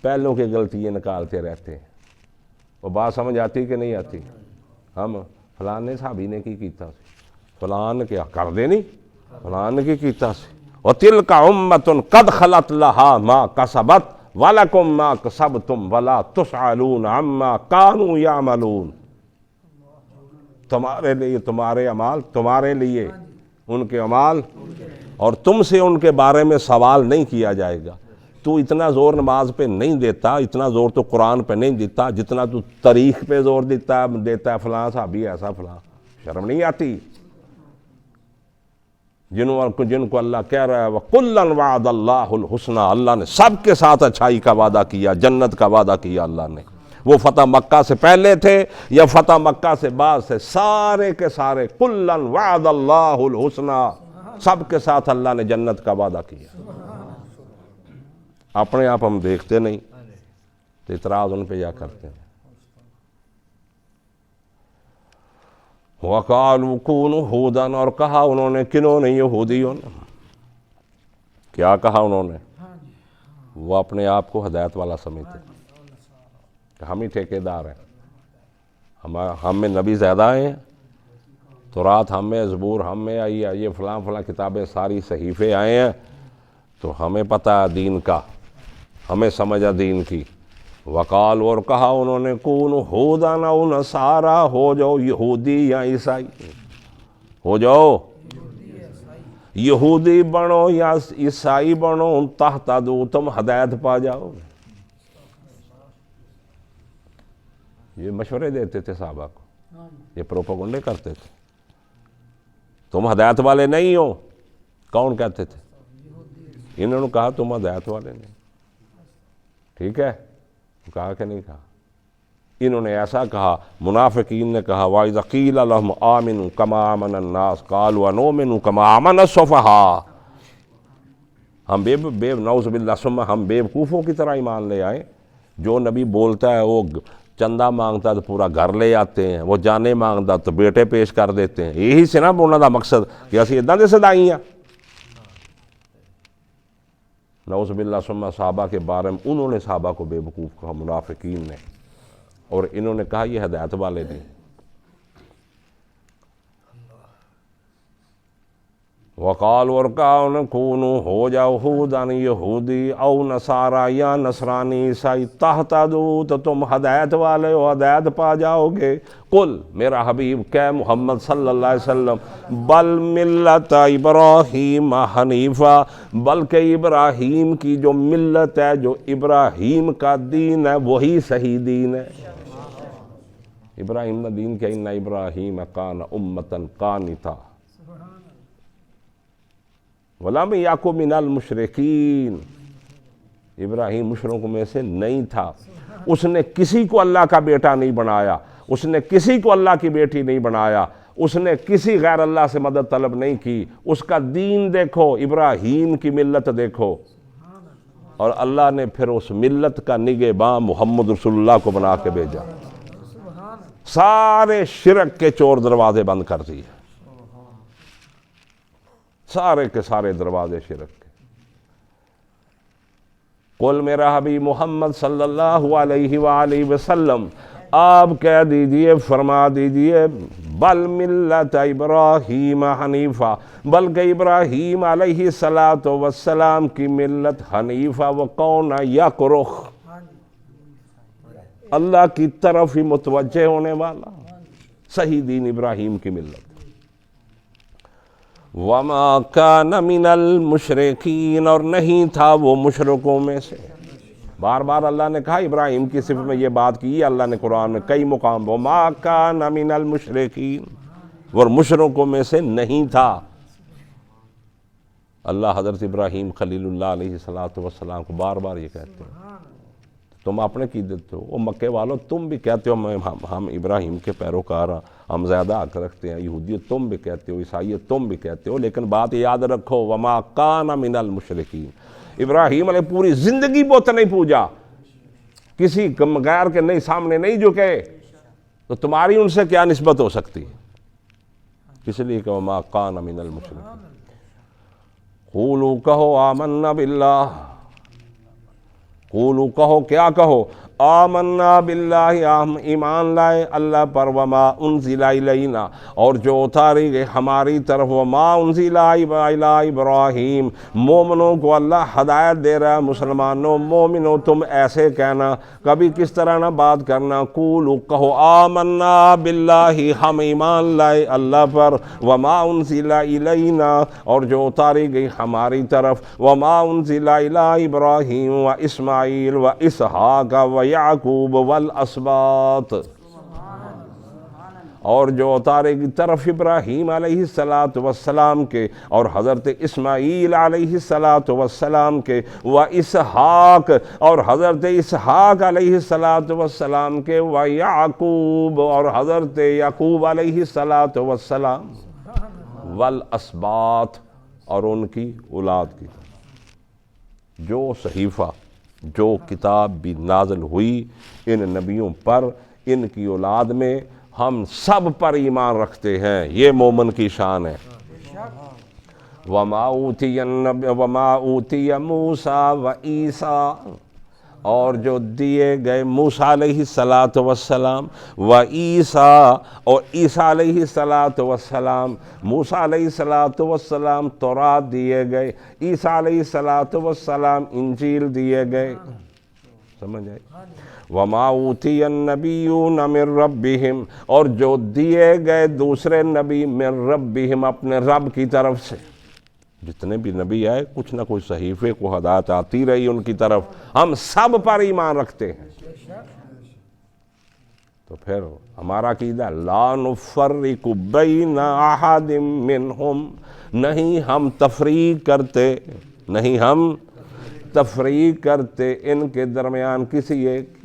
پہلوں کی غلطیاں نکالتے رہتے ہیں. وہ بات سمجھ آتی کہ نہیں آتی؟ ہم فلان نے صحابی نے کی کیتا سی، فلان نے کیا کر دے نہیں، فلان نے کی کیتا سی. وَتِلْكَ أُمَّةٌ قَدْ خَلَتْ لَهَا مَا كَسَبَتْ وَلَكُمْ مَا كَسَبْتُمْ وَلَا تُسْأَلُونَ عَمَّا كَانُوا يَعْمَلُونَ. تمہارے لیے تمہارے اعمال، تمہارے لیے ان کے اعمال، اور تم سے ان کے بارے میں سوال نہیں کیا جائے گا. تو اتنا زور نماز پہ نہیں دیتا، اتنا زور تو قرآن پہ نہیں دیتا جتنا تو تاریخ پہ زور دیتا ہے فلاں صحابی ایسا فلاں. شرم نہیں آتی؟ جن کو اللہ کہہ رہا ہے وَكُلًّا وَعَدَ اللَّهُ الْحُسْنَى، اللہ نے سب کے ساتھ اچھائی کا وعدہ کیا، جنت کا وعدہ کیا اللہ نے. وہ فتح مکہ سے پہلے تھے یا فتح مکہ سے بعد سے، سارے کے سارے كُلًّا وَعَدَ اللَّهُ الْحُسْنَى، سب کے ساتھ اللہ نے جنت کا وعدہ کیا. اپنے آپ ہم دیکھتے نہیں تو اعتراض ان پہ یا کرتے ہیں. وَقَالُوا كُونُوا هُودًا، اور کہا انہوں نے، کنہوں نے؟ یہودیوں نے. کیا کہا انہوں نے؟ وہ اپنے آپ کو ہدایت والا سمجھتے کہ ہم ہی ٹھیکیدار ہیں، ہم میں نبی زیادہ ہیں، تورات ہم میں، زبور ہم میں آئی ہے، یہ فلاں فلاں کتابیں ساری صحیفے آئے ہیں تو ہمیں پتہ ہے دین کا، ہمیں سمجھ ہے دین کی. وقال، اور کہا انہوں نے، کونوا ہودن او نصارا، ہو جاؤ یہودی یا عیسائی، ہو جاؤ یہودی بنو یا عیسائی بنو، تہتدوا، تم ہدایت پا جاؤ. یہ مشورے دیتے تھے صحابہ کو، یہ پروپیگنڈے کرتے تھے. تم ہدایت والے نہیں ہو. کون کہتے تھے؟ انہوں نے کہا تم ہدایت والے نہیں. ٹھیک ہے، کہا کہ نہیں کہا؟ انہوں نے ایسا کہا، منافقین نے کہا وَإِذَا قِيلَ لَهُمْ آمِنُوا كَمَا آمَنَ النَّاسُ قَالُوا أَنُؤْمِنُ كَمَا آمَنَ السُّفَهَاءُ. ہم نعوذ باللہ ہم بیوقوفوں کی طرح ایمان لے آئیں. جو نبی بولتا ہے وہ چندہ مانگتا ہے تو پورا گھر لے آتے ہیں، وہ جانے مانگتا تو بیٹے پیش کر دیتے ہیں. یہی سے نا بولنا دا مقصد کہ اسی ادھا دے صدائی ہیں. نعوذ باللہ صحابہ کے بارے میں انہوں نے صحابہ کو بے وقوف کہا، منافقین نے، اور انہوں نے کہا یہ ہدایت والے نہیں. وقال، اور کہا کونوا، ہو جاؤ ہودن یہودی او نصارا یا نصرانی عیسائی، تہتدوا، تو تم ہدایت والے ہو، ہدایت پا جاؤ گے. قل، میرا حبیب کہ محمد صلی اللہ علیہ وسلم، بل ملت ابراہیم حنیفا، بلکہ ابراہیم کی جو ملت ہے، جو ابراہیم کا دین ہے، وہی صحیح دین ہے. ابراہیم کا دین کیا؟ ان ابراہیم کان امۃ قانتا وَلَمْ یَکُ مِنَ الْمُشْرِکِینَ. ابراہیم مشرکوں میں سے نہیں تھا. اس نے کسی کو اللہ کا بیٹا نہیں بنایا، اس نے کسی کو اللہ کی بیٹی نہیں بنایا، اس نے کسی غیر اللہ سے مدد طلب نہیں کی. اس کا دین دیکھو، ابراہیم کی ملت دیکھو، اور اللہ نے پھر اس ملت کا نگہباں محمد رسول اللہ کو بنا کے بھیجا. سارے شرک کے چور دروازے بند کر دیے، سارے کے سارے دروازے شرک کے. قل، میرا حبیب محمد صلی اللہ علیہ وآلہ وسلم، آپ کہہ دیجئے، فرما دیجئے، بل ملت ابراہیم حنیفہ، بلکہ ابراہیم علیہ السلام کی ملت حنیفہ، وہ کون ہے؟ یکرخ، اللہ کی طرف ہی متوجہ ہونے والا، صحیح دین ابراہیم کی ملت. وَمَا كَانَ مِنَ الْمُشْرِكِينَ، اور نہیں تھا وہ مشرکوں میں سے. بار بار اللہ نے کہا ابراہیم کی صفت میں یہ بات کی، اللہ نے قرآن میں کئی مقام وَمَا كَانَ مِنَ الْمُشْرِكِينَ، اور مشرکوں میں سے نہیں تھا. اللہ حضرت ابراہیم خلیل اللہ علیہ السلام کو بار بار یہ کہتے ہیں. تم اپنے کی دیتے ہو، وہ مکے والوں تم بھی کہتے ہو ہم ابراہیم کے پیروکار ہیں، ہم زیادہ حق رکھتے ہیں. یہودیت تم بھی کہتے ہو، عیسائیت تم بھی کہتے ہو، لیکن بات یاد رکھو وما کان من المشرکین. ابراہیم علیہ پوری زندگی بت نہیں پوجا، کسی غیر کے نہیں سامنے نہیں جھکے، تو تمہاری ان سے کیا نسبت ہو سکتی؟ اس لیے کہ وما کان من المشرکین. قولوا، کہو، آمنا باللہ، قولو کہو، کیا کہو، آمنا باللہ، ہم ایمان لائے اللہ پر، وما انزل الینا، اور جو اتاری گئے ہماری طرف، وما انزل الی ابراہیم۔ مومنوں کو اللہ ہدایت دے رہا ہے، مسلمانوں مومنوں تم ایسے کہنا، کبھی کس طرح نہ بات کرنا، قولو کہو، آمنا باللہ، ہم ایمان لائے اللہ پر، وما انزل الینا، اور جو اتاری گئی ہماری طرف، وما انزل الی ابراہیم و اسماعیل و اسحاق و یعقوب والاسباط، اور جو اتارے کی طرف ابراہیم علیہ السلام کے، اور حضرت اسماعیل علیہ السلام کے، و اسحاق، اور حضرت اسحاق علیہ السلام کے، و یعقوب، اور حضرت یعقوب علیہ السلام، والاسباط، اور ان کی اولاد کی، جو صحیفہ جو کتاب بھی نازل ہوئی ان نبیوں پر، ان کی اولاد میں ہم سب پر ایمان رکھتے ہیں، یہ مومن کی شان ہے۔ وَمَا أُوتِيَ مُوسَىٰ وَعِيسَىٰ، اور جو دیے گئے موسیٰ علیہ السلام و عیسیٰ، اور عیسیٰ علیہ السلام، موسیٰ علیہ السلام تورات دیے گئے، عیسیٰ علیہ السلام انجیل دیے گئے، سمجھ آئی؟ وَمَا أُوتِيَ النَّبِيُّونَ مِن رَبِّهِمْ، اور جو دیے گئے دوسرے نبی من ربہم، اپنے رب کی طرف سے، جتنے بھی نبی آئے کچھ نہ کوئی صحیفے کو ہدایت آتی رہی ان کی طرف، ہم سب پر ایمان رکھتے ہیں۔ تو پھر ہمارا عقیدہ لا نفرق بین احد منہم، نہیں ہم تفریق کرتے، نہیں ہم تفریق کرتے ان کے درمیان کسی ایک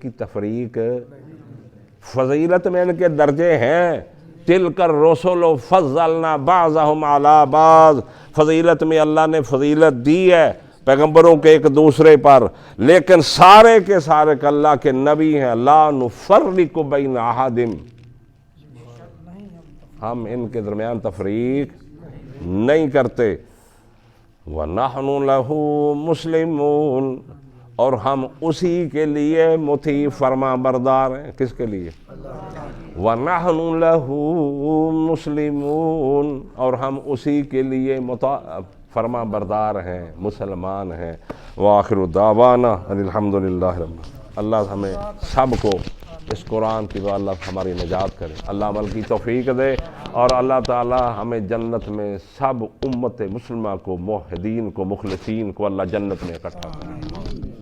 کی تفریق، فضیلت میں ان کے درجے ہیں، تلک الرسل فضلنا بعضهم علی بعض، فضیلت میں اللہ نے فضیلت دی ہے پیغمبروں کے ایک دوسرے پر، لیکن سارے کے سارے اللہ کے نبی ہیں، لا نفرق بین احد، ہم ان کے درمیان تفریق نہیں کرتے، وَنَحْنُ لَهُ مُسْلِمُونَ، اور ہم اسی کے لیے مطیع فرما بردار ہیں، کس کے لیے؟ وَنَحْنُ لَهُ مُسْلِمُونَ، اور ہم اسی کے لیے فرما بردار ہیں، مسلمان ہیں۔ وآخر دعوانا ان الحمد للہ رب العالمین۔ اللہ ہمیں سب کو اس قرآن کی اللہ ہماری نجات کرے، اللہ عمل کی توفیق دے، اور اللہ تعالی ہمیں جنت میں سب امت مسلمہ کو، موحدین کو، مخلصین کو اللہ جنت میں اکٹھا کرے۔